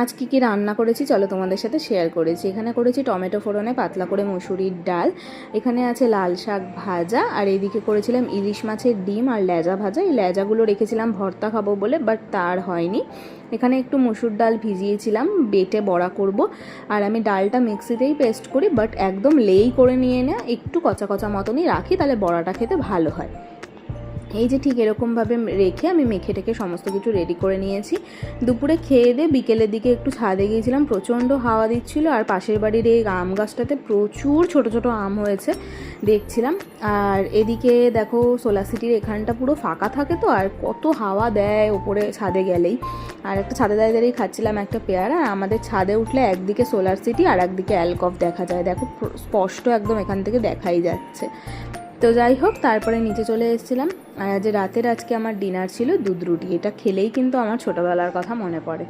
আজ কি রান্না করেছি চলো তোমাদের সাথে শেয়ার করেছি। এখানে করেছি টমেটো ফোড়নে পাতলা করে মসুরির ডাল, এখানে আছে লাল শাক ভাজা, আর এইদিকে করেছিলাম ইলিশ মাছের ডিম আর লেজা ভাজা। এই লেজাগুলো রেখেছিলাম ভর্তা খাবো বলে, বাট তার হয়নি। এখানে একটু মসুর ডাল ভিজিয়েছিলাম, বেটে বড়া করব। আর আমি ডালটা মিক্সিতেই পেস্ট করি, বাট একদম লেই করে নিয়ে না, একটু কচা কচা মতনই রাখি, তাহলে বড়াটা খেতে ভালো হয়। এই যে ঠিক এরকমভাবে রেখে আমি মেখে টেখে সমস্ত কিছু রেডি করে নিয়েছি। দুপুরে খেয়ে দিয়ে বিকেলের দিকে একটু ছাদে গিয়েছিলাম, প্রচণ্ড হাওয়া দিচ্ছিল, আর পাশের বাড়ির এই আম গাছটাতে প্রচুর ছোট ছোট আম হয়েছে দেখছিলাম। আর এদিকে দেখো সোলার সিটির এখানটা পুরো ফাঁকা থাকে, তো আর কত হাওয়া দেয় ওপরে ছাদে গেলেই। আর একটা ছাদে দাঁড়িয়ে দাঁড়িয়ে খাচ্ছিলাম একটা পেয়ারা। আর আমাদের ছাদে উঠলে একদিকে সোলার সিটি আর একদিকে অ্যালকভ দেখা যায়, দেখো স্পষ্ট একদম এখান থেকে দেখাই যাচ্ছে। তো যাই হোক, তারপরে নিচে চলে এসেছিলাম। আর আজ রাতের আজকে আমার ডিনার ছিল দুধ রুটি। এটা খেলেই কিন্তু আমার ছোটোবেলার কথা মনে পড়ে।